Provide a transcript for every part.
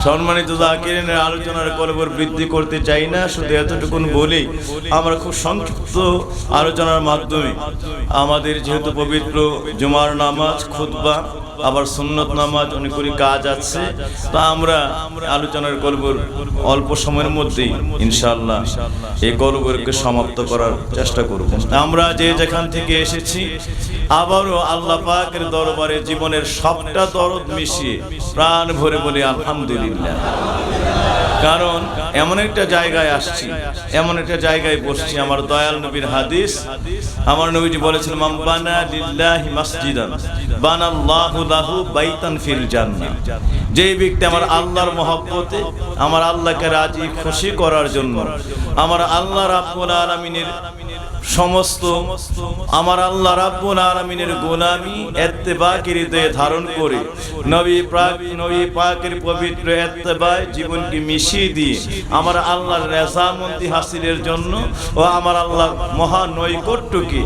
সম্মানিত যাকিরিনের আলোচনার কলবর বৃদ্ধি করতে চাই না, শুধু এতটুকুন বলি আমরা খুব সংক্ষিপ্ত আলোচনার মাধ্যমে আমাদের যেহেতু পবিত্র জুমার নামাজ, খুতবা, আবার সুন্নত নামাজ অনেকগুলি কাজ আছে, তা আমরা আলোচনার কলবর অল্প সময়ের মধ্যেই ইনশাআল্লাহ এই কলবরকে সমাপ্ত করার চেষ্টা করব। আমরা যে যেখান থেকে এসেছি আবারও আল্লাহ পাকের দরবারে জীবনের সবটা দরদ মিশিয়ে প্রাণ ভরে বলি আলহামদুলিল্লাহ। কারণ এমন একটা জায়গায় আসছি, এমন একটা জায়গায় বসছি, আমার দয়াল নবীর হাদিস, আমার নবীজি বলেছেন মান বানা লিল্লাহি মাসজিদান বানাল্লাহু লাহু বাইতান ফিল জান্নাহ। যেই ব্যক্তি আমার আল্লাহর মহব্বতে, আমার আল্লাহকে রাজি খুশি করার জন্য, আমার আল্লাহ রাব্বুল আলামিনের সমস্ত, আমার আল্লাহ রাব্বুল আলামিনের গোলামি ইত্তেবাকে হৃদয়ে ধারণ করে নবী পাকের পবিত্র ইত্তেবায় জীবনকে মিশিয়ে দিয়ে আমার আল্লাহর রেজামন্দি হাসিলের জন্য ও আমার আল্লাহর মহা নৈকট্যকে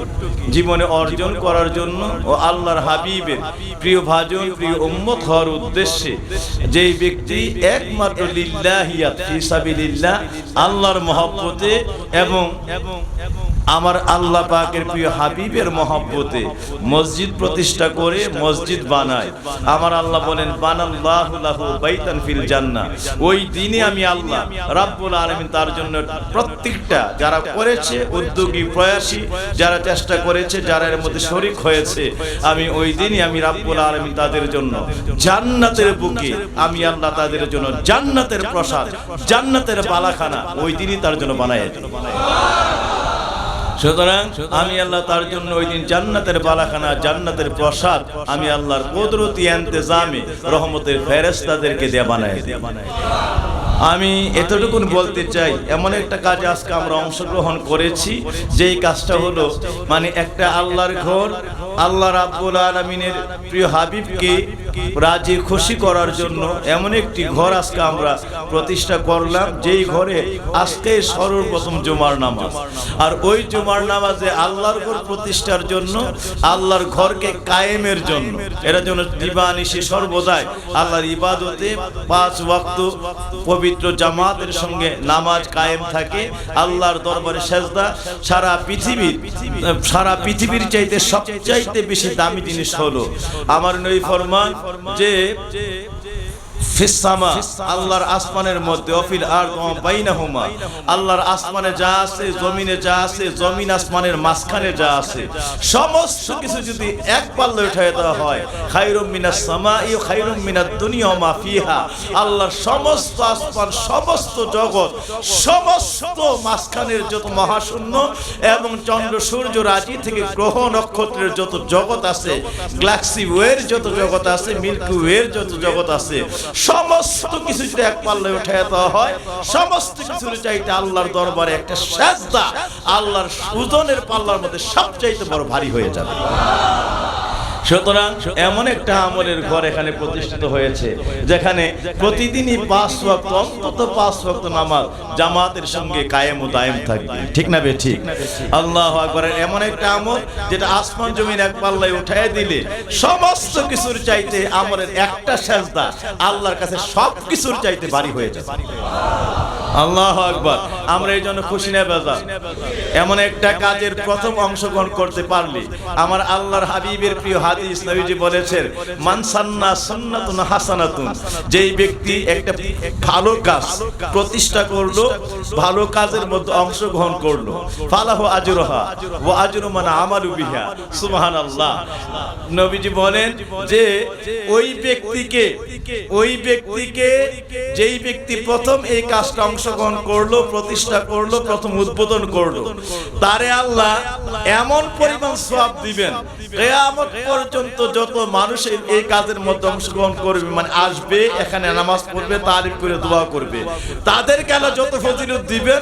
জীবনে অর্জন করার জন্য ও আল্লাহর হাবিবের প্রিয় ভাজন, প্রিয় উম্মত হওয়ার উদ্দেশ্যে যেই ব্যক্তি একমাত্র লিল্লাহিয়াত ফি সাবিলিল্লাহ, আল্লাহর মহব্বতে এবং আমার আল্লাহ পাকের প্রিয় হাবিবের মহব্বতে মসজিদ প্রতিষ্ঠা করে মসজিদ বানায়, আমার আল্লাহ বলেন বানাল্লাহু লাহু বাইতান ফিল জান্নাহ। ওই দিনে আমি আল্লাহ রাব্বুল আলামিন তার জন্য প্রত্যেকটা যারা করেছে, উদ্যোগী প্রয়াসী যারা চেষ্টা করেছে, যারা এর মধ্যে শরীক হয়েছে, আমি ওই দিনই আমি রাব্বুল আলামিন তাদের জন্য জান্নাতের বুকে আমি আল্লাহ তাদের জন্য জান্নাতের প্রসাদ, জান্নাতের বালাখানা ওই দিনই তার জন্য বানায়। সুতরাং আমি আল্লাহ তার জন্য ওই দিন জান্নাতের বালাখানা, জান্নাতের প্রসাদ আমি আল্লাহর কুদরতি ইন্তেজামে রহমতের ফেরেশতাদেরকে দিয়ে বানায়। আমি এতটুকুন বলতে চাই, এমন একটা কাজে আজকে আমরা অংশগ্রহণ করেছি, যেই কাজটা হলো মানে একটা আল্লাহর ঘর, আল্লাহ রাব্বুল আলামিনের প্রিয় হাবিবকে রাজি খুশি করার জন্য এমন একটি ঘর আজকে আমরা প্রতিষ্ঠা করলাম, যেই ঘরে আজকে সর্বপ্রথম জুমার নামাজ। আর ওই জুমার নামাজে আল্লাহর ঘর প্রতিষ্ঠার জন্য, আল্লাহর ঘরকে কায়েমের জন্য, এর জন্য দিবানিশি সর্বদাই আল্লাহর ইবাদতে 5 ওয়াক্ত পবিত্র জামাতের সঙ্গে নামাজ কায়েম থাকে, আল্লাহর দরবারে সেজদা। সারা পৃথিবীর চাইতে সবচাইতে বেশি দামি জিনিস হলো আমার নবী ফরমান যে ফিসসামা, আল্লাহর আসমানের মধ্যে, অফিল আরদ ওয়া বাইনাহুমা, আল্লাহর আসমানে যা আছে, জমিনে যা আছে, জমিন আসমানের মাঝখানে যা আছে, সমস্ত কিছু যদি এক পাল্লে উঠায় দেওয়া হয়, খায়রুম মিনাস সামাই ওয়া খায়রুম মিনাদ দুনিয়া ওয়া মা ফিহা, আল্লাহর সমস্ত আসমান, সমস্ত জগৎ, সমস্ত মাঝখানের যত মহাশূন্য এবং চন্দ্র সূর্য রাশি থেকে গ্রহ নক্ষত্রের যত জগৎ আছে, গ্যালাক্সি ওয়ের যত জগৎ আছে, মিল্কি ওয়ের যত জগৎ আছে, সমস্ত কিছু যদি এক পাল্লায় উঠায় দেওয়া হয়, সমস্ত কিছুর চাইতে আল্লাহর দরবারে একটা সাজদা আল্লাহর ওজনের পাল্লার মধ্যে সবচাইতে বড় ভারী হয়ে যাবে। সুতরাং এমন একটা আমলের ঘর এখানে প্রতিষ্ঠিত হয়েছে, যেখানে প্রতিদিনই 5 ওয়াক্ত, অন্তত 5 ওয়াক্ত নামাজ জামাতের সঙ্গে কায়েম ও দায়েম থাকবে। ঠিক না বে ঠিক? আল্লাহু আকবার। এমন একটা আমল যেটা আসমান জমিন এক পাল্লায় উঠায় দিলে সমস্ত কিছুর চাইতে আমলের একটা সাজদা আল্লাহর কাছে সব কিছুর চাইতে ভারী হয়ে যাবে। আল্লাহু আকবার। আমরা এই জন্য খুশি না বেজার? এমন একটা কাজের প্রথম অংশগ্রহণ করতে পারলে আমার আল্লাহর হাবিবের প্রিয় হাদিস, নবীজি বলেছেন মান সান্না সুন্নাতুন হাসানাতুন, যেই ব্যক্তি একটা ভালো কাজ প্রতিষ্ঠা করলো, ভালো কাজের মধ্যে অংশগ্রহণ করলো, ফালাহু আজরুহা ওয়া আজরু মান আমালু বিহা, সুবহানাল্লাহ। নবীজি বলেন যে ওই ব্যক্তিকে যেই ব্যক্তি প্রথম এই কাজটা অংশগ্রহণ করলো, প্রতিষ্ঠা করলো, প্রথম উদ্বোধন করলো, তারে আল্লাহ এমন পরিমাণ সওয়াব দিবেন, কিয়ামত পর্যন্ত যত মানুষ এই কাজের মধ্যে অংশগ্রহণ করবে, মানে আসবে এখানে নামাজ পড়বে, তারিফ করে দোয়া করবে, তাদের কেন যত ফজিলত দিবেন,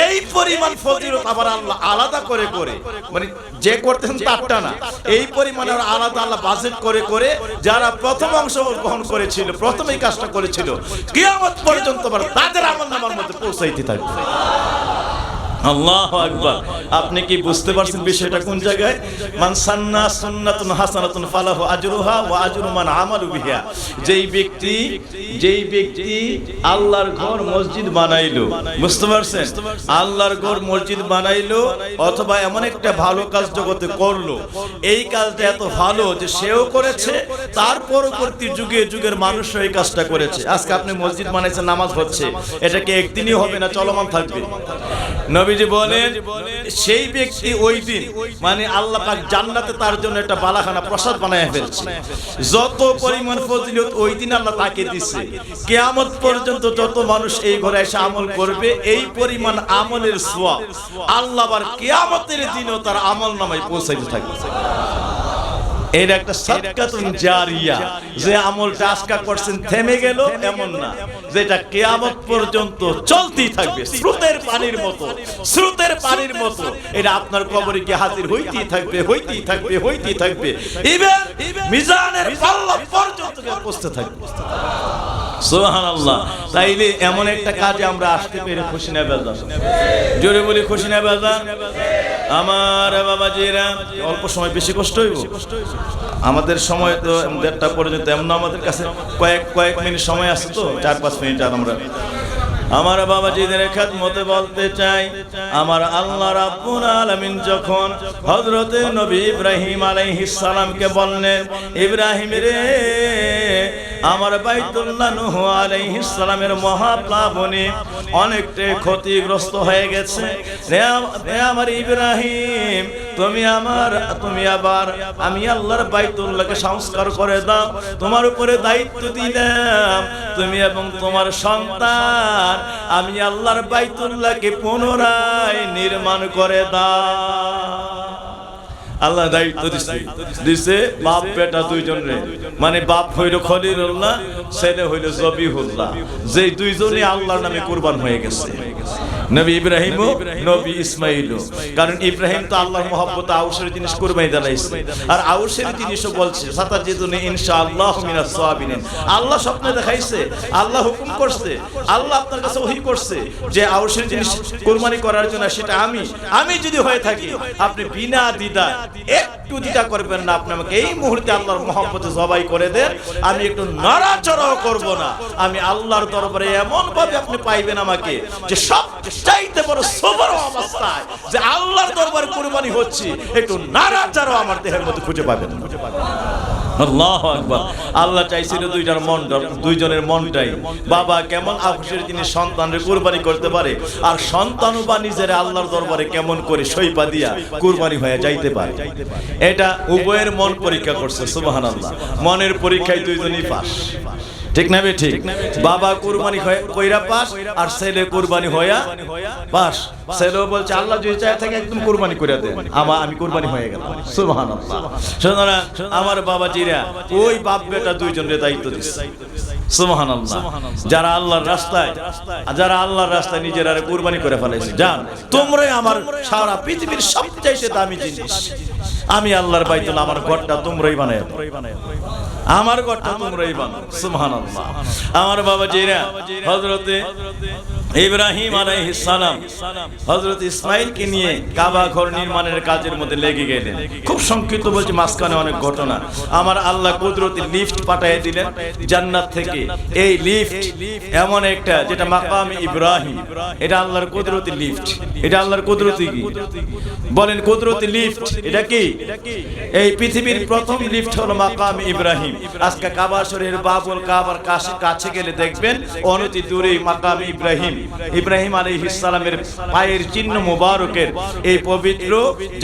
এই পরিমাণ ফজিলত আবার আল্লাহ আলাদা করে মানে যে করতেছেন তারটা না, এই পরিমাণ আলাদা আল্লাহ বাজেট করে যারা প্রথম অংশগ্রহণ করেছিল, প্রথম এই কাজটা করেছিল, কিয়ামত পর্যন্ত আবার তাদের আমলনামার মধ্যে পৌঁছাইতে থাকবে। আল্লাহু আকবার। আপনি কি বুঝতে পারছেন বিষয়টা কোন জায়গায়? মান সান্না সুন্নাতুন হাসানাতুন ফালাহু আজরুহা ওয়া আজরু মান আমালু বিহা। যেই ব্যক্তি আল্লাহর ঘর মসজিদ বানাইলো, বুঝতে পারছেন? আল্লাহর ঘর মসজিদ বানাইলো অথবা এমন একটা ভালো কাজ জগতে করলো, এই কাজটা এত ভালো যে সেও করেছে, তার পরবর্তী যুগের মানুষও এই কাজটা করেছে। আজকে আপনি মসজিদ বানাইছেন, নামাজ হচ্ছে, এটা কি একদিনই হবে না চলমান থাকবে? নবীজি বলেন সেই ব্যক্তি ওই দিন মানে আল্লাহ পাক জান্নাতে তার জন্য একটা বালাখানা প্রসাদ বানায় ফেলছে। যত পরিমাণ ফজিলত ওই দিন আল্লাহ তাকে দিচ্ছে, কিয়ামত পর্যন্ত যত মানুষ এই ঘরে এসে আমল করবে এই পরিমাণ আমলের সওয়াব আল্লাহ আবার কিয়ামতের দিনও তার আমল নামায় পৌঁছাইতে থাকবে। এটা একটা সাদকাতুন জারিয়া, যে আমলটা আজকে করছেন থেমে গেল এমন না, যেটা কিয়ামত পর্যন্ত চলতেই থাকবে স্রোতের পানির মতো। এটা আপনার কবরে গিয়ে হাজির হইতেই থাকবে ইভেন মিজানের পাল্লা পর্যন্ত পৌঁছতে থাকবে। সুবহানাল্লাহ। তাইলে এমন একটা কাজে আমরা আসতে পেরে খুশি না বেজান? জোরে বলি খুশি না বেজান? আমার বাবাজিরা, অল্প সময় বেশি কষ্ট হইব? আমাদের সময় তো 1:30 পর্যন্ত, এমন আমাদের কাছে কয়েক মিনিট সময় আছে, তো 4-5 মিনিট। আর আমরা আমার বাবাজিদের খেদমতে বলতে চাই, আমার আল্লাহ রাব্বুল আলামিন যখন হযরতে নবী ইব্রাহিম আলাইহিস সালামকে বললেন, ইব্রাহিম রে, আমার বাইতুল্লাহ নূহ আলাইহিস সালামের মহাপ্লাবনে অনেকটা ক্ষতিগ্রস্ত হয়ে গেছে রে আমার ইব্রাহিম, তুমি আবার আমি আল্লাহর বাইতুল্লাহকে সংস্কার করে দাও, তোমার উপরে দায়িত্ব দিলাম, তুমি এবং তোমার সন্তান আমি আল্লাহর বাইতুল্লাহকে পুনরায় নির্মাণ করে দাও। আল্লাহ দায়িত্ব দিছে বাপ বেটা দুইজনে, মানে বাপ হইল খলিলুল্লাহ, ছেলে হইল জবিহুল্লাহ, যে দুইজনই আল্লাহর নামে কুরবান হয়ে গেছে, নবী ইব্রাহিম ও নবী ইসমাইল। কারণ ইব্রাহিম তো আল্লাহর মহব্বতে আউশের জিনিস কুরবানি দিয়েছে, আর আউশের জিনিসও বলছে সাতাজিদুনি ইনশাআল্লাহু মিনাস সাবিরিন। আল্লাহ স্বপ্নে দেখাইছে, আল্লাহ হুকুম করছে, আল্লাহ আপনার কাছে ওহী করছে যে আউশের জিনিস কুরবানি করার জন্য সেটা আমি যদি হয়ে থাকি, আপনি বিনা দ্বিধা একটু দ্বিধা করবেন না, আপনি আমাকে এই মুহূর্তে আল্লাহর মহব্বতে জবাই করে দেন, আমি একটু নড়াচড়াও করব না। আমি আল্লাহর দরবারে এমন ভাবে আপনি পাইবেন আমাকে যে সব চাইতে বড় সবর অবস্থায় যে আল্লাহর দরবারে কুরবানি হচ্ছে, একটু নড়াচড়াও আমার দেহের মধ্যে খুঁজে পাবেন। আল্লাহু আকবার। আল্লাহ চাইছিল দুইজনের মনটাই, বাবা কেমন আফসোসের জিনিস সন্তানের কুরবানি করতে পারে, আর সন্তানও বা নিজের আল্লাহর দরবারে কেমন করে সইপা দিয়া কুরবানি হয়ে যাইতে পারে। এটা উভয়ের মন পরীক্ষা করছে। সুবহানাল্লাহ। মনের পরীক্ষায় দুইজনই পাস, ঠিক না বে ঠিক? বাবা কুরবানি কইরা পাস, আর ছেলে কুরবানি হইয়া পাস। ছেলেও বলছে আল্লাহ যদি চায় থাকে একদম কুরবানি করে দেন, আমি কুরবানি হয়ে গেলাম। সুবহানাল্লাহ। সুতরাং আমার বাবাজিরা ওই বাপ বেটা দুইজনের দায়িত্ব দিচ্ছে। সুবহানাল্লাহ। যারা আল্লাহর রাস্তায় নিজেরা কুরবানি করে ফেলেছে, জান তোমরাই আমার সারা পৃথিবীর সবচেয়ে দামি জিনিস। আমি আল্লাহর বাইতুল্লাহ, আমার ঘরটা তোমরাই বানায়, আমার ঘরটা তোমরাই বানাও। সুবহানাল্লাহ। আমার বাবাজিরা, হযরতে ইব্রাহিম আলাইহিস সালাম হযরত ইসমাঈলকে নিয়ে কাবা ঘর নির্মাণের কাজের মধ্যে লেগে গেলেন। খুব সংক্ষিপ্ত বলছি, মাঝখানে অনেক ঘটনা। আমার আল্লাহ কুদরতি লিফট পাঠিয়ে দিলেন জান্নাত থেকে। এই লিফট এমন একটা, যেটা মাকামে ইব্রাহিম, এটা আল্লাহর কুদরতি লিফট। এটা আল্লাহর কুদরতি কি বলেন? কুদরতি লিফট। এটা কি? এই পৃথিবীর প্রথম লিফট হলো মাকামে ইব্রাহিম। আজকে কাবা শরীফের বাবুল কাবার কাছে গেলে দেখবেন অনতি দূরে মাকামে ইব্রাহিম আলাইহিস সালামের পায়ের চিহ্ন মোবারকের এই পবিত্র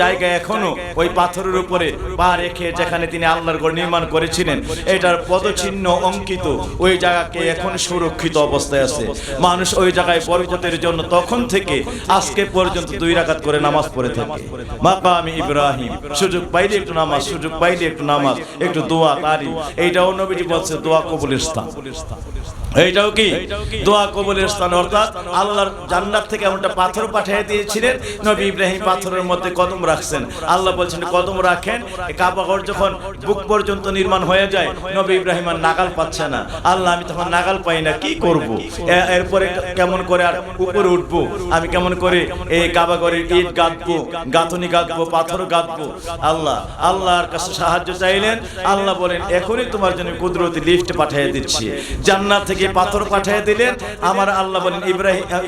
জায়গা এখনো ওই পাথরের উপরে পা রেখে যেখানে তিনি আল্লাহর ঘর নির্মাণ করেছিলেন, এটার পদচিহ্ন অঙ্কিত। ওই জায়গাকে এখন সুরক্ষিত অবস্থায় আছে। মানুষ ওই জায়গায় বরকতের জন্য তখন থেকে আজকে পর্যন্ত 2 রাকাত করে নামাজ পড়ে থাকে। মাকামে ইব্রাহিম, সুযোগ পাইলে একটু নামাজ, একটু দোয়া, তারি। এইটাও নবীজি বলছে দোয়া কবুলের স্থান। এইটাও কি দোয়া কবুলের স্থান, অর্থাৎ আল্লাহর জান্নাত থেকে এমনটা পাথর পাঠিয়ে দিয়েছিলেন। নবী ইব্রাহিম পাথরের মধ্যে কদম রাখছেন। আল্লাহ বলছেন কদম রাখেন। কাবা ঘর যখন বুক পর্যন্ত নির্মাণ হয়ে যায়, নবী ইব্রাহিম আর নাগাল পাচ্ছে না। আল্লাহ আমি তখন নাগাল পাই না, কি করব? এরপরে কেমন করে আর উপরে উঠবো, আমি কেমন করে এই কাবা ঘরের ইট গাঁথবো, গাঁথনি গাঁথবো, পাথর গাঁথবো? আল্লাহর কাছে সাহায্য চাইলেন। আল্লাহ বলেন এখনই তোমার জন্য কুদরতি লিফট পাঠিয়ে দিচ্ছি। জান্নাত থেকে পাথর পাঠিয়ে দিলেন। আমার আল্লাহ বলেন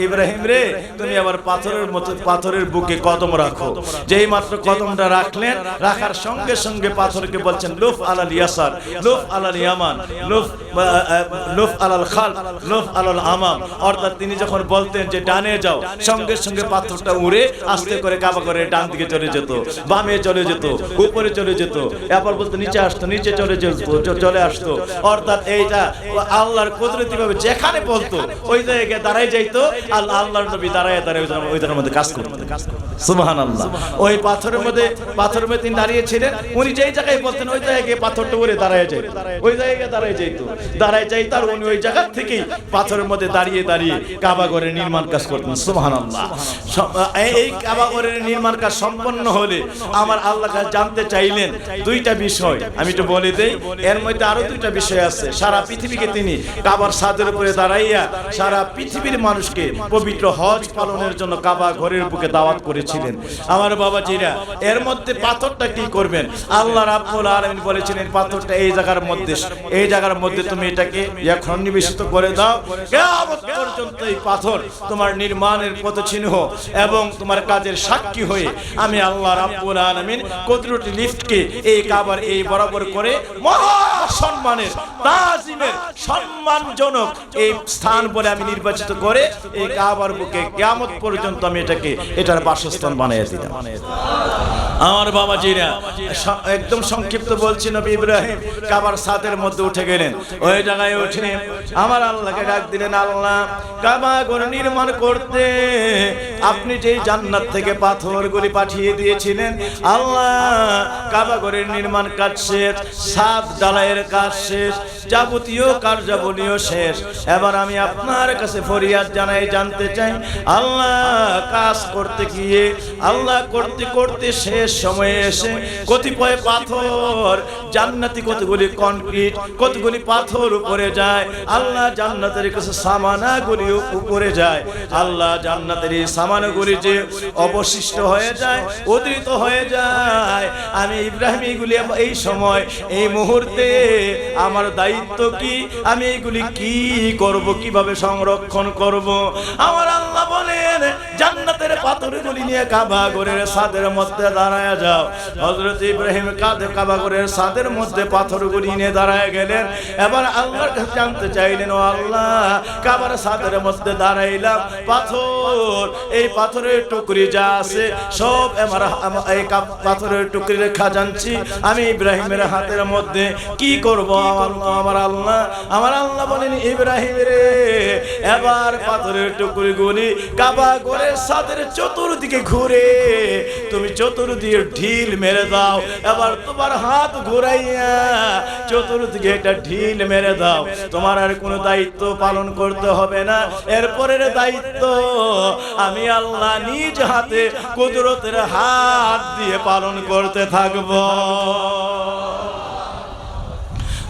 ইব্রাহিম রে, তুমি আবার পাথরের বুকে কদম রাখো। যেই মাত্র কদমটা রাখলেন, রাখার সঙ্গে সঙ্গে পাথরকে বলছেন লুফ আলাল ইয়াসার, লুফ আলাল ইয়ামান, লুফ আলাল খাল, লুফ আলাল আমাম। অর্থাৎ তিনি যখন বলতেন যে ডানে যাও, সঙ্গে সঙ্গে পাথরটা উড়ে আস্তে করে কাবা করে ডান দিকে চলে যেত, বামে চলে যেত, উপরে চলে যেত। এরপর বলতো নিচে আসতো, নিচে চলে আসতো। অর্থাৎ এইটা আল্লাহর কুদরতি ভাবে যেখানে বলতো ওই জায়গায় দাঁড়াই যাইতো। আল্লাহর নবী দাঁড়ায় ওইটার মধ্যে কাজ করতেন। সুবহানাল্লাহ। ওই পাথরের মধ্যে তিনি দাঁড়িয়েছিলেন। উনি যেই জায়গায় বলতেন ওই জায়গায় পাথরটা উড়ে দাঁড়ায় যাইত, ওই জায়গায় দাঁড়ায় যাইতো। আর উনি ওই জায়গা থেকেই পাথরের মধ্যে দাঁড়িয়ে দাঁড়িয়ে কাবা ঘরের নির্মাণ কাজ করতেন। সুবহানাল্লাহ। এই কাবা ঘরের নির্মাণ কাজ সম্পন্ন হলে আমার আল্লাহ জানতে চাইলেন দুইটা বিষয়, আমি একটু বলে দেই। এর মধ্যে আরো দুইটা বিষয় আছে। সারা পৃথিবীকে তিনি কাবার ছাদের উপরে দাঁড়াইয়া সারা পৃথিবীর মানুষকে পবিত্র হজ পালনের জন্য কাবা ঘরের বুকে দাওয়াত করেছিলেন। আমার বাবাজিরা, এর মধ্যে পাথরটা কি করবেন? আল্লাহ রাব্বুল আলামিন বলেছিলেন পাথরটা এই জায়গার মধ্যে তুমি এটাকে সন্নিবেশিত করে দাও। কিয়ামত পর্যন্ত এই পাথর তোমার নির্মাণের পথচিহ্ন এবং তোমার কাজের সাক্ষী হয়ে আমি আল্লাহ রাব্বুল আলামিন কুদরতি লিফটকে এই কাবার এই বরাবর করে মহা সম্মানের, তাজিমের, সম্মানজনক এই স্থান বলে আমি নির্বাচিত করে এই কাবার বুকে কিয়ামত পর্যন্ত আমি এটার বাসস্থান বানিয়ে দিলাম। আমার বাবাজিরা, একদম সংক্ষিপ্ত বলছি, নবী ইব্রাহিম কাবার ছাদের মধ্যে উঠে গেলেন। ওই জায়গায় উঠে আমার আল্লাহকে ডাক দিলেন, আল্লাহ কাবা ঘর নির্মাণ করতে আপনি যে জান্নাত থেকে পাথরগুলি পাঠিয়ে দিয়েছিলেন, আল্লাহ কাবা ঘরের নির্মাণ কাজ শেষ, সাত ঢালাইয়ের কাজ শেষ, যাবতীয় কার্যাবলীও শেষ। এবার আমি আপনার কাছে ফরিয়াদ জানাই, জানতে চাই আল্লাহ কাজ করতে গিয়ে আল্লাহ করতে করতে শেষ সময়ে এসে কতিপয় পাথর জান্নাতি, কতগুলি কনক্রিট, কতগুলি পাথর উপরে যায়। আল্লাহ জান্নাতের কাছে সামানাগুলি উপরে যায়। আল্লাহ জান্নাতের এই সামানাগুলি যে অবশিষ্ট হয়ে যায়, উদ্ধৃত হয়ে যায়, আমি ইব্রাহিম এইগুলি এই সময় এই মুহূর্তে আমার দায়িত্ব কি? আমি এইগুলি কি করব, কিভাবে সংরক্ষণ করব? আমার আল্লাহ বলেন জান্নাতের পাথরগুলি নিয়ে কাবা ঘরের ছাদের মধ্যে দাঁড়ায় যাও। হযরত ইব্রাহিম কাবা ঘরের ছাদের মধ্যে পাথরগুলি নিয়ে দাঁড়ায় গেলেন। এবার আল্লাহর কাছে জানতে চাইলেন, ও আল্লাহ কাবার ছাদের মধ্যে দাঁড়াইলাম, পাথর, এই পাথরের টুকরি যা আছে সব এই পাথরের টুকরির খাজানছি আমি ইব্রাহিমের হাতের মধ্যে, কি করব? আমার আল্লাহ বলেন, ইব্রাহিম রে, এবার পাথরের টুকরিগুলি কাবা ঘরের ছাদের চতুর্দিকে ঘুরে তুমি চতুর্দিকে ঢিল মেরে দাও। এবার তোমার হাত ঘুরাইয়া চতুর্দিকে একটা ঢিল মেরে দাও। তোমার আর কোনো দায়িত্ব পালন করতে হবে না। এরপরের দায়িত্ব আমি আল্লাহ নিজ হাতে কুদরতের হাত দিয়ে পালন করতে থাকবো।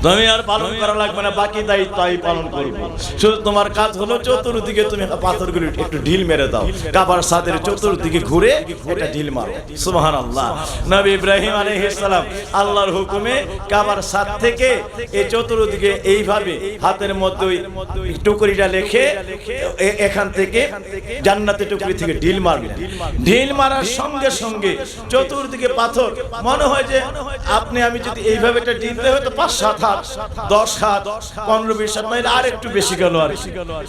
তুমি আর পালন করা লাগবে না, বাকি দায়িত্ব আমি পালন করবো। শুধু তোমার কাজ হলো চতুর্দিকে তুমি পাথরগুলি একটু ঢিল মেরে দাও, কাবার ছাদের চতুর্দিকে ঘুরে একটা ঢিল মারো। সুবহানাল্লাহ। নবী ইব্রাহিম আলাইহিস সালাম আল্লাহর হুকুমে কাবার ছাদ থেকে এই চতুর্দিকে এইভাবে হাতের মধ্যে ওই টুকরিটা রেখে এখান থেকে জান্নাতের টুকরি থেকে ঢিল মারলেন। ঢিল মারার সঙ্গে সঙ্গে চতুর্দিকে পাথর, মনে হয় যে আমি যদি এইভাবে একটা ঢিল দেয় হয়তো 5-7 হাত, 10 হাত, 15-20 হাত, মানে আর একটু বেশি গেল আর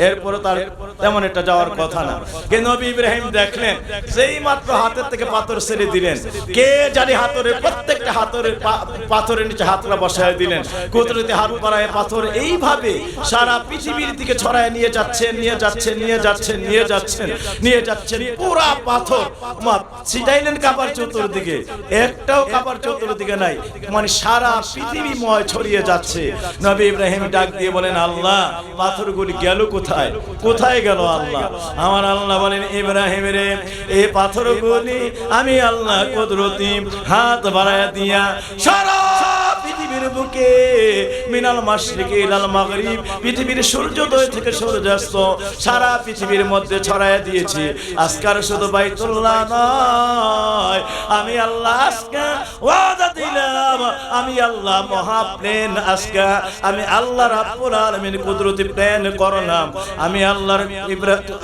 এরপরে তার তেমন একটা যাওয়ার কথা না। কিন্তু নবী ইব্রাহিম দেখলেন সেই মাত্র হাতের থেকে পাথর ছেড়ে দিলেন, কে জানি হাতের প্রত্যেকটা পাথরের নিচে হাতটা বসায় দিলেন। কুদরতি হাত বাড়ায় পাথর এইভাবে সারা পৃথিবীর দিকে ছড়ায় নিয়ে যাচ্ছেন পুরা পাথর ছিটাইলেন কাবার চতুর্দিকে, একটাও কাবার চতুর্দিকে নাই, মানে সারা পৃথিবীময় ছড়িয়ে যাচ্ছে। নবী ইব্রাহিম ডাক দিয়ে বলেন, আল্লাহ পাথরগুলি গেল কোথায়? কোথায় গেল আল্লাহ? আমার আল্লাহ বলেন, ইব্রাহিম রে, এই পাথরগুলি আমি আল্লাহ কুদরতি হাত বাড়ায়া দিয়া সারা পৃথিবীর বুকে মিনাল মাশরিকি ইলাল মাগরিব, পৃথিবীর সূর্যোদয় থেকে সূর্যাস্ত সারা পৃথিবীর মধ্যে ছড়ায়া দিয়েছি। আজকার শুধু বাইতুল্লাহ নয়, আমি আল্লাহ আজকে ওয়াদা দিলাম, আমি আল্লাহ মহা প্লেন আজকে আমি আল্লাহ রাব্বুল আলামিন কুদরতি প্লেন করলাম। আমি আল্লাহর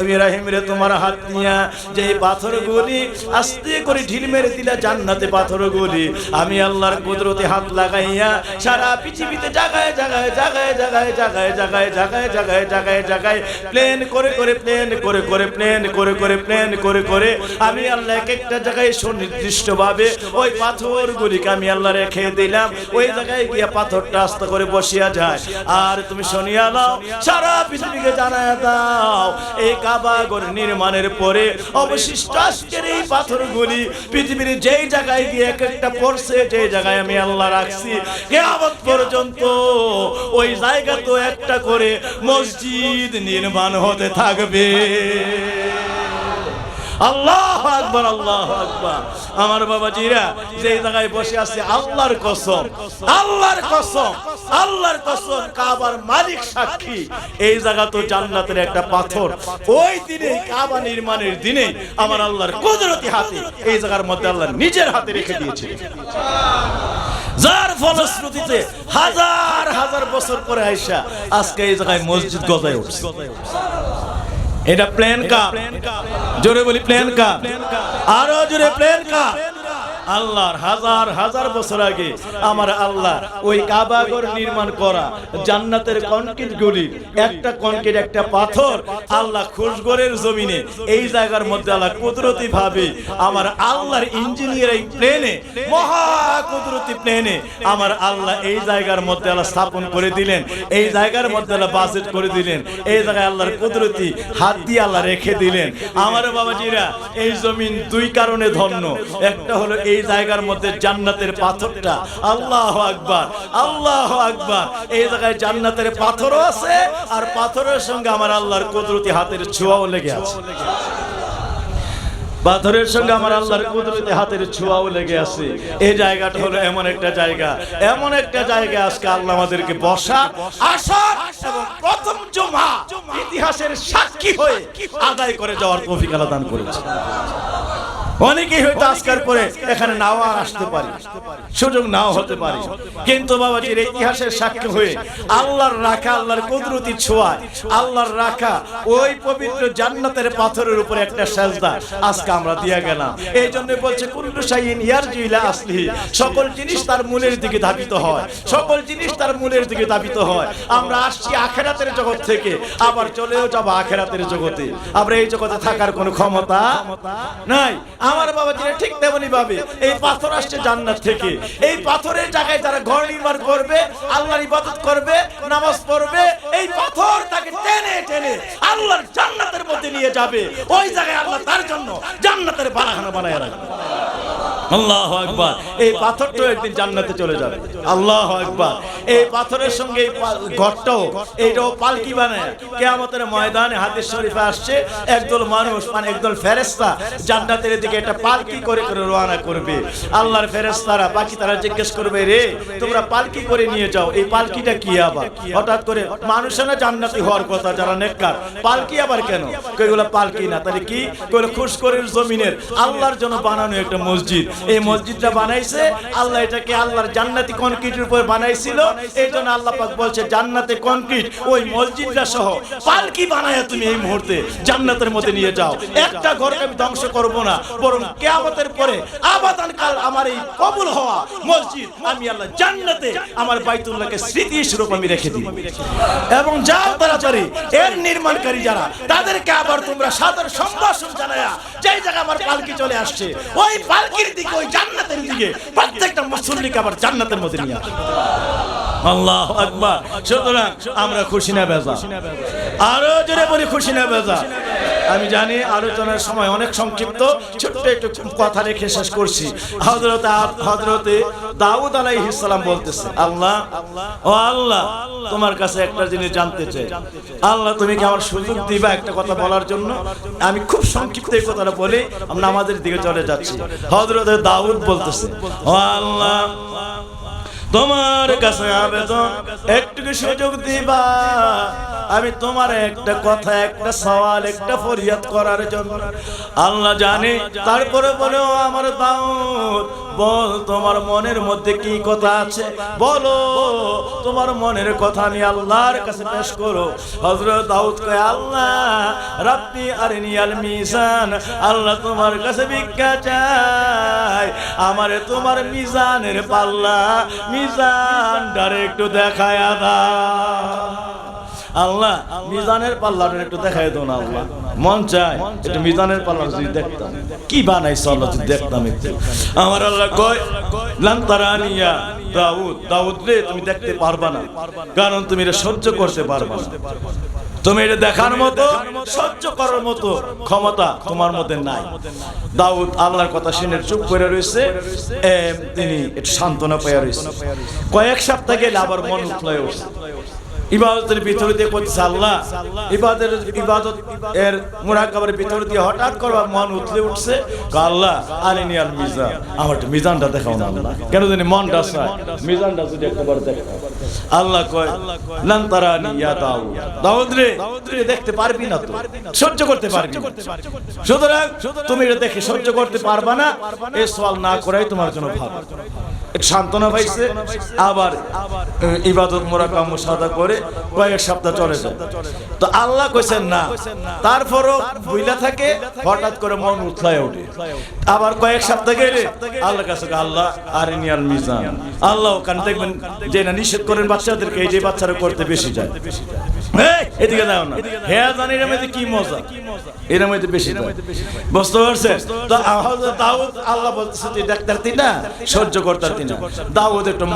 ইব্রাহিম রে তোমার হাত নিয়া যে পাথরগুলি আস্তে করে ঢিল মেরে দিলা জান্নাতে পাথরগুলি, আমি আল্লাহর কুদরতি হাত লাগাইয়া সারা পৃথিবীতে জায়গায় জায়গায় জায়গায় জায়গায় জায়গায় জায়গায় জায়গায় জায়গায় জায়গায় জায়গায় প্লেন করে করে প্লেন করে করে প্লেন করে করে প্লেন করে করে আমি আল্লাহ এক একটা জায়গায় সুনির্দিষ্ট ভাবে ওই পাথরগুলিকে আমি আল্লাহ রেখে দিলাম। ওই জায়গায় গিয়া পাথরটা আস্তে করে বসিয়া যায়। আর তুমি শুনিয়া নাও, সারা পৃথিবীকে জানায়া দাও, এই কাবা ঘর নির্মাণের পরে অবশিষ্ট আজকের এই পাথরগুলি পৃথিবীর যেই জায়গায় গিয়ে এক একটা পড়ছে, যেই জায়গায় আমি আল্লাহ রাখছি, কিয়ামত পর্যন্ত ওই জায়গা তো একটা করে মসজিদ নির্মাণ হতে থাকবে। আল্লাহু আকবার, আল্লাহু আকবার। আমার বাবাজিরা যে জায়গায় বসে আছে, আল্লাহর কসম, আল্লাহর কসম, আল্লাহর কসম, কাবার মালিক সাক্ষী, এই জায়গা তো জান্নাতের একটা পাথর। ওই দিনে কাবা নির্মাণের দিনে আমার আল্লাহর কুদরতি হাতে এই জায়গার মধ্যে আল্লাহ নিজের হাতে রেখে দিয়েছে, যার ফলশ্রুতিতে হাজার হাজার বছর পরে আইসা আজকে এই জায়গায় মসজিদ গজায় উঠছে। এটা প্লেন কাপ, জোরে বলি প্লেন কাপ, আরো জোরে প্লেন কাপ। আল্লাহর হাজার হাজার বছর আগে আমার আল্লাহ ওই কাবা ঘর নির্মাণ করা জান্নাতের কনক্রিট গুলি, একটা কনক্রিট একটা পাথর আল্লাহ খুশগড়ের জমিনে এই জায়গার মধ্যে আল্লাহ কুদরতি ভাবে আমার আল্লাহর ইঞ্জিনিয়ারিং প্লেনে, মহা কুদরতি প্লেনে আমার আল্লাহ এই জায়গার মধ্যে আল্লাহ স্থাপন করে দিলেন। এই জায়গার মধ্যে আল্লাহ বাজেট করে দিলেন। এই জায়গায় আল্লাহর কুদরতি হাত দিয়ে আল্লাহ রেখে দিলেন। আমার বাবাজিরা, এই জমিন দুই কারণে ধন্য। একটা হলো এই জায়গার মধ্যে জান্নাতের পাথরটা, আল্লাহু আকবার, আল্লাহু আকবার। এই জায়গায় জান্নাতের পাথরও আছে, আর পাথরের সঙ্গে আমার আল্লাহর কুদরতি হাতের ছোঁয়াও লেগে আছে। পাথরের সঙ্গে আমার আল্লাহর কুদরতি হাতের ছোঁয়াও লেগে আছে। এই জায়গাটা হলো এমন একটা জায়গা, এমন একটা জায়গা আজকে আল্লাহ আমাদেরকে বসা, আসা এবং প্রথম জুমা ইতিহাসের সাক্ষী হয়ে আদায় করে যাওয়ার তৌফিক আল্লাহ দান করেছে। অনেকেই হয়তো আজকের পরে এখানে নাও আসতে পারি, সুযোগ নাও হতে পারে, কিন্তু বাবাজির ইতিহাসের সাক্ষী হয়ে আল্লাহর রাখা, আল্লাহর কুদরতি ছোঁয়ায় আল্লাহর রাখা ওই পবিত্র জান্নাতের পাথরের উপরে একটা সেজদা আজকে আমরা দিয়ে গেলাম। এই জন্য বলছে কুল্লু শাইইন ইয়ারজি ইলা আসলিহি, সকল জিনিস তার মূলের দিকে ধাবিত হয়, সকল জিনিস তার মূলের দিকে ধাবিত হয়। আমরা আসছি আখিরাতের জগৎ থেকে, আবার চলেও যাব আখিরাতের জগতে। আমরা এই জগতে থাকার কোনো ক্ষমতা নাই। আমার বাবাজিরা ঠিক তেমনি ভাবে এই পাথর আসছে জান্নাত থেকে। এই পাথরের জায়গায় যারা ঘর নির্মাণ করবে, আল্লাহর ইবাদত করবে, নামাজ পড়বে, এই পাথর তাকে টেনে টেনে আল্লাহর জান্নাতের মধ্যে নিয়ে যাবে। ওই জায়গায় আল্লাহ তার জন্য জান্নাতের বালাখানা বানায় রাখবে। আল্লাহু আকবার। এই পাথরটা একদিন জান্নাতে চলে যাবে। আল্লাহু আকবার। এই পাথরের সঙ্গে এই ঘরটাও, এইটাও পালকি বানায় কিয়ামতের ময়দানে। হাদিস শরীফে আসছে, একদল মানুষ মানে একদল ফেরেশতা জান্নাতের দিকে একটা পালকি করে করে রওনা করবে। আল্লাহর ফেরেশতারা বাকি তারা জিজ্ঞেস করবে, রে তোমরা পালকি করে নিয়ে যাও, এই পালকিটা কি আবার? হঠাৎ করে মানুষেরা জান্নাতি হওয়ার কথা যারা নেককার, পালকি আবার কেন? কইগুলো পালকি না, তাহলে কি? কইলো খুশগড়ের জমিনের আল্লাহর জন্য বানানো একটা মসজিদ। এই মসজিদটা বানাইছে আল্লাহ, এটাকে আল্লাহর জান্নাতি কনক্রিটের উপর বানাইছিল। এই জন্য আল্লাহ পাক বলছে জান্নাতে কনক্রিট ওই মসজিদটা সহ পালকি বানায়া তুমি এই মুহূর্তে জান্নাতের মধ্যে নিয়ে যাও। একটা ঘরকে আমি ধ্বংস করব না, বরং কিয়ামতের পরে আবাদান কাল আমার এই কবুল হওয়া মসজিদ আমি আল্লাহ জান্নাতে আমার বাইতুল্লাহকে স্মৃতি স্বরূপ আমি রেখে দিই। এবং যাও তাড়াতাড়ি এর নির্মাণকারী যারা, তাদেরকে আবার তোমরা সাদর সম্ভাষণ জানায়া যেই জায়গা আমার পালকি চলে আসছে ওই পালকির দিকে, ওই জান্নাতের দিকে প্রত্যেকটা মুসল্লিকে আবার জান্নাতের মধ্যে নিয়ে আসবে। আল্লাহু আকবার। সুতরাং আমরা খুশি না বেজা? আরো জোরে বলি খুশি না বেজা? আমি জানি আলোচনার সময় অনেক সংক্ষিপ্ত, ছোট্ট একটু কথা রেখে শেষ করছি। হযরতে দাউদ আলাইহিস সালাম বলতেছে, আল্লাহ, ও আল্লাহ, তোমার কাছে একটা জিনিস জানতে চাই। আল্লাহ, তুমি কি আমার সুযোগ দিবা একটা কথা বলার জন্য? আমি খুব সংক্ষিপ্ত এই কথাটা বলে আমরা আমাদের দিকে চলে যাচ্ছি। হযরতে দাউদ বলতেছে, ও আল্লাহ, তোমার কাছে আবেদন, একটু সুযোগ দিবা, আমি তোমার একটা কথা, একটা সওয়াল, একটা ফরিয়াদ করার জন্য। আল্লাহ জানে, তারপরে বলো, আমার দাউদ, বল তোমার মনের মধ্যে কি কথা আছে, বলো তোমার মনের কথা আমি আল্লাহর কাছে পেশ করো। হযরত দাউদ কয়, আল্লাহ, রাব্বি আরিনিয়াল মিজান, আল্লাহ তোমার কাছে ভিক্ষা চাই, আমারে তোমার মিজানের পাল্লা, মিজানটারে একটু দেখায়া দাও। আল্লাহ, মিজানের পাল্লাটা একটু দেখাই দাও না আল্লাহ, মন চায় একটু মিজানের পাল্লা যদি দেখতাম, কি বানাইছো আল্লাহ যদি দেখতাম একটু। আমার আল্লাহ কয়, লান তারানিয়া দাউদ, দাউদ রে, তুমি দেখতে পারবা না, কারণ তুমি এটা সহ্য করতে পারবা না। তুমি এটা দেখার মতো, সহ্য করার মতো ক্ষমতা তোমার মধ্যে নাই। দাউদ আল্লাহর কথা শুনে চুপ করে রয়েছে, তিনি একটু সান্ত্বনা পেয়ে রয়েছে। কয়েক সপ্তাহ গেলে আবার মন উঠলে উঠছে, ইবাদতের ভিতর দিয়ে করছে আল্লাহ, ইবাদত এর মুরাকাবার ভিতর দিয়ে হঠাৎ করে মন উঠলে উঠছে, আল্লাহ আরিনিয়াল মিজান, আমার একটু মিজানটা দেখাও না আল্লাহ, কেন জানি মনটা চায় মিজানটা যদি একবার দেখাও। আল্লাহ কয়, লান তারানি ইয়া দাউদ, দাউদ রে, তুই দেখতে পারবি না, তো সহ্য করতে পারবি না, সুতরাং তুমি এটা দেখে সহ্য করতে পারবা না, এই সওয়াল না করাই তোমার জন্য ভালো। সান্ত্বনা পাইছে, আবার ইবাদত মুরাকাবা মুশাহাদা করে কয়েক সপ্তাহ চলে যায়। তো আল্লাহ কইছেন না, তারপরও বইলা থাকে, হঠাৎ করে মন উঠলায় ওঠে। আবার কয়েক সপ্তাহ গেলে আল্লাহর কাছে, আল্লাহ আরিনিয়াল মিজান, আল্লাহ ওখানে দেখবেন যে না নিষেধ করেন বাচ্চাদেরকে, এই যে বাচ্চারা করতে বেশি যায়, এদিকে দাও না, হ্যাঁ জানি এর মধ্যে কি মজা, এর মধ্যে বেশি যায়, বুঝতে পারছেন? তো দাউদ আল্লাহ বলতেছে, তুই দেখতে না, সহ্য করতে না। দাউদ একটু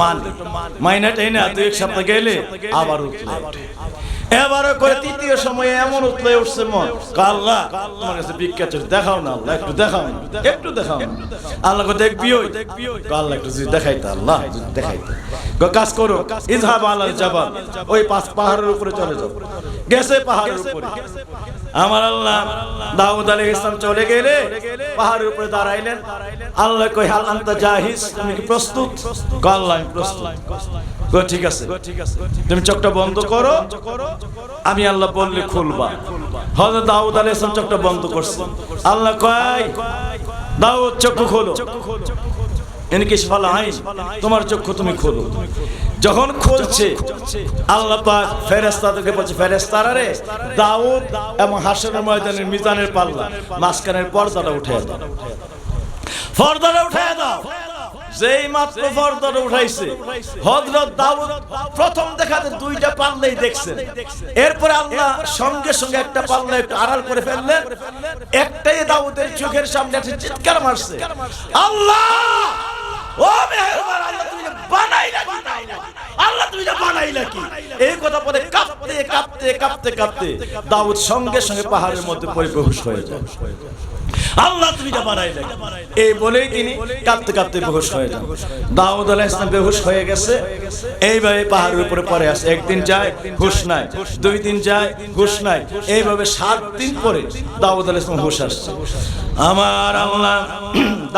মাইনাটাই না, তুই এক সপ্তাহ গেলে আবার উঠলে ওঠে। এবারে করে তৃতীয় সময়ে এমন উঠলে উঠছে মন, আল্লাহ তোমার কাছে ভিক্ষা চাই, দেখাও না আল্লাহ, একটু দেখাও না, একটু দেখাও না। আল্লাহ দেখবি, আল্লাহ একটু যদি দেখাইতে, আল্লাহ যদি দেখাইতে, কাজ করো, ইযহাব আলাল জাবাল, ওই পাহাড়ের উপরে চলে যাও। গেছে পাহাড়ের উপরে, আমার আল্লাহ দাউদ আলাইহিস সালাম চলে গেলে পাহাড়ের উপরে দাঁড়াইলেন। আল্লাহ কই, হাল আনতা জাহিজ, তুমি কি প্রস্তুত? আল্লাহ আমি প্রস্তুত। ঠিক আছে, তুমি চোখটা বন্ধ করো, আমি আল্লাহ বললে খুলবা। হযরত দাউদ আলাইহিস সালাম চোখটা বন্ধ করছে। আল্লাহ কয়, দাউদ চক্ষু খোলো, তোমার চক্ষু তুমি খোলো। যখন খুলছে আল্লাহ পাক ফেরেশতাদেরকে বলছে, ফেরেশতারা রে, দাউদ এবং হাশরের ময়দানের মিজানের পাল্লা মাঝখানের পর্দাটা উঠিয়ে দাও, পর্দাটা উঠিয়ে দাও। যেই মাত্র পর্দাটা উঠাইছে, হযরত দাউদ প্রথম দেখাতে দুইটা পাল্লাই দেখছেন। এরপরে আল্লাহ সঙ্গে সঙ্গে একটা পাল্লা একটু আড়াল করে ফেললেন, একটাই দাউদের চোখের সামনে এসে চিৎকার মারছে, আল্লাহ, ও মেহেরবান আল্লাহ, তুমি বানাইলা কি? আল্লাহ তুমি বানাইলা কি? এই কথা বলে কাঁপতে কাঁপতে কাঁপতে কাঁপতে দাউদ সঙ্গে সঙ্গে পাহাড়ের মধ্যে পড়ে বেহুশ হয়ে যায়। আল্লাহ তুমি যা বানাইলা, এই বলেই তিনি কাঁপতে কাঁপতে বেহুশ হয়ে যান। দাউদ আলাইহিস সালাম বেহুশ হয়ে গেছে, এইভাবে পাহাড়ের উপরে পড়ে আছে। একদিন যায় হুশ নাই, দুই দিন যায় হুশ নাই, এইভাবে 7 দিন পরে দাউদ আলাইহিস সালাম হুশ আসছে। আমার আল্লাহ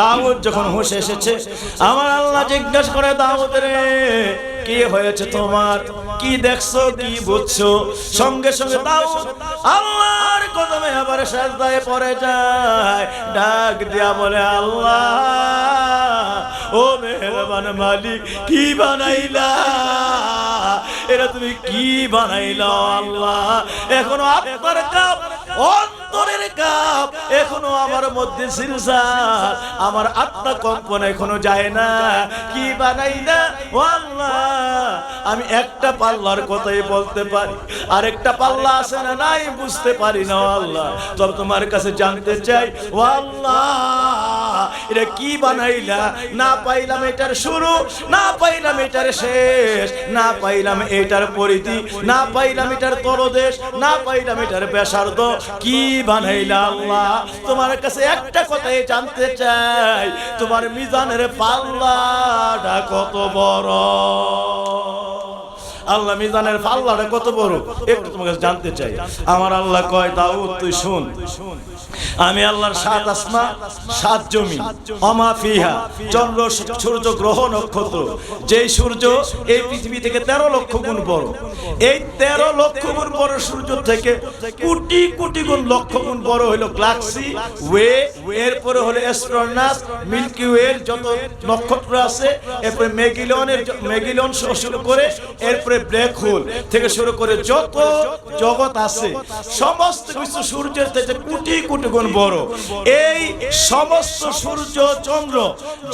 দাউদ যখন হুশ এসেছে, আমার আল্লাহ জিজ্ঞাসা করে, দাউদ রে, কি হয়েছে তোমার, কি দেখছো, কি বুঝছো? সঙ্গে সঙ্গে দাউদ আল্লাহর কদমে আবার সিজদায় পড়ে যায়, ডাক দিয়া বলে, আল্লাহ, ও মেহেরবান মালিক, কি বানাইলা এরা, তুমি কি বানাইলা আল্লাহ? এখনো আপনার কাপ, অন্তরের কাপ এখনো আমার মধ্যে সিলসাল, আমার আত্মা কম্পন এখনো যায় না, কি বানাইলা ও আল্লাহ? আমি একটা পাল্লার কথাই বলতে পারি, আরেকটা পাল্লা আছে না নাই বুঝতে পারি না আল্লাহ। তবে তোমার কাছে জানতে চাই, ও আল্লাহ, এটা কি বানাইলা? না পাইলাম এটার শুরু, না পাইলাম এটার শেষ, না পাইলাম এটার পরিধি, না পাইলাম এটার তলদেশ, না পাইলাম এটার ব্যাসার্ধ, কি বানাইলা আল্লাহ? তোমার কাছে একটা কথাই জানতে চাই, তোমার মিজানের পাল্লাটা কত বড়? আল্লাহ মিজানের পাল্লাটা কত বড় একটু তোমার কাছে জানতে চাই। আমার আল্লাহ কয়, দাউদ তুই শুন, আমি আল্লাহর 7 আসমান 7 জমি, অমা ফিহা, চন্দ্র সূর্য গ্রহ নক্ষত্র, যেই সূর্য এই পৃথিবী থেকে 13 লক্ষ গুণ বড়, এই 13 লক্ষ গুণ বড় সূর্য থেকে কোটি কোটি গুণ লক্ষ গুণ বড় হলো গ্যালাক্সি ওয়ে, এরপরে হলো অ্যাস্ট্রোনাস, মিল্কি ওয়ের যত নক্ষত্র আছে, এরপরে মেগেলিয়ন শুরু করে, এরপরে ব্ল্যাক হোল থেকে শুরু করে যত জগৎ আছে, সমস্ত কিছু সূর্যের থেকে কোটি কোটি গুণ বড়। এই সমস্ত সূর্য চন্দ্র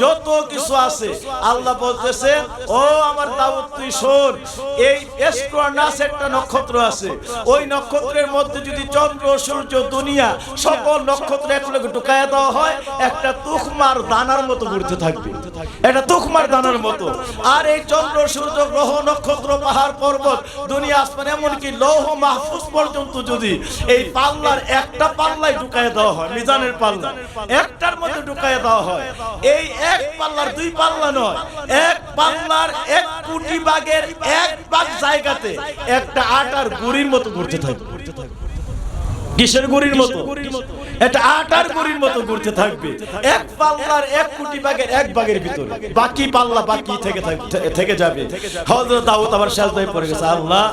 যত কিছু আছে, আল্লাহ বলতেছে, ও আমার দাউদ তুই শোন, এই অ্যাস্ট্রোনাস একটা নক্ষত্র আছে, ওই নক্ষত্রের মধ্যে যদি চন্দ্র সূর্য দুনিয়া সকল নক্ষত্র একলগে ঢুকায়া দেওয়া হয়, একটা তুখমার দানার মতো ঘুরতে থাকবে, এটা তুখমার দানার মতো। আর এই চন্দ্র সূর্য গ্রহ নক্ষত্র পাহাড় পর্বত দুনিয়া আসমান এমনকি লৌহ মাহফুজ পর্যন্ত যদি এই পাল্লার একটা পাল্লায় ঢুকায় দেওয়া হয়, মিজানের পাল্লা একটার মধ্যে ঢুকায় দেওয়া হয়, এই এক পাল্লার 2 পাল্লা নয়, এক পাল্লার 1 কোটি ভাগের 1 ভাগ জায়গাতে একটা আটার গুড়ির মতো ঘুরতে থাকবে। কিসের গুড়ির মতো? এটা আটার গুড়ির মতো ঘুরতে থাকবে, এক পাল্লার 1 কোটি ভাগের 1 ভাগের ভিতরে, বাকি পাল্লা বাকি থেকে যাবে। হযরত দাউদ আবার সিজদায় পড়ে গেছে, আল্লাহ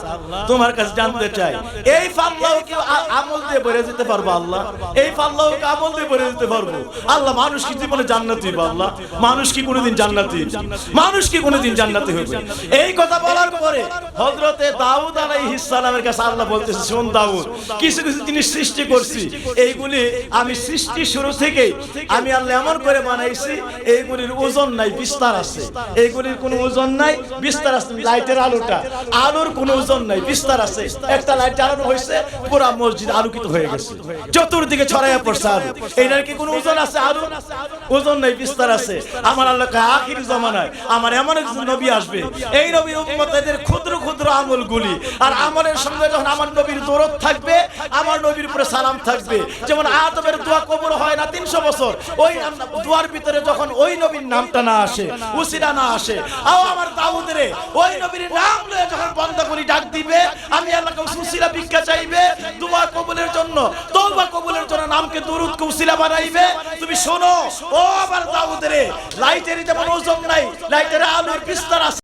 তোমার কাছে জানতে চাই, এই পাল্লাও কি আমল দিয়ে ভরে যেতে পারবো? আল্লাহ এই পাল্লাও কি আমল দিয়ে ভরে যেতে পারবো? আল্লাহ মানুষ কি জীবনে জান্নাতি হবে? আল্লাহ মানুষ কি কোনোদিন জান্নাতি? মানুষ কি কোনোদিন জান্নাতি হবে? এই কথা বলার পরে হযরতে দাউদ আলাইহিস সালামের কাছে আল্লাহ বলতেছে, শোন দাউদ, কিছু কিছু জিনিস সৃষ্টি করছি, এইগুলি আমি সৃষ্টি শুরু থেকে আমি আল্লাহ এমন করে বানাইছি, এইগুলির ওজন নাই, বিস্তার আছে, এইগুলির কোনো ওজন নাই, বিস্তার আছে। লাইটের আলোর কোনো ওজন নাই, বিস্তার আছে। একটা লাইট জ্বালানো হয়েছে, পুরা মসজিদ আলোকিত হয়ে গেছে, চতুর্দিকে ছড়াইয়া পড়ছে আলো, এইটার কি কোনো ওজন আছে? আলো ওজন নাই, বিস্তার আছে। আমার আল্লাহ আখির জামানায় আমার এমন একজন নবী আসবে, এই নবীর উম্মতদের ক্ষুদ্র ক্ষুদ্র আমলগুলি আর আমলের সঙ্গে যখন আমার নবীর দরদ থাকবে, আমার নবীর উপরে সালাম থাকবে, যেমন আদমের দোয়া কবুল হয় না 300 বছর, ওই দোয়ার ভিতরে যখন ওই নবীর নামটা না আসে, উসিলা না আসে, আমার দাউদের ওই নবীর নাম লয়ে যখন বন্ধ করি ডাক দিবে, আমি আল্লাহকে উসিলা ভিক্ষা চাইবে, দোয়া কবুলের জন্য, তওবা কবুলের জন্য নামকে দরুদ কে উসিলা বানাইবে। তুমি শোনো, ও আমার দাউদের লাইটের যেমন ওজন নাই, লাইটের আলোর বিস্তার আছে।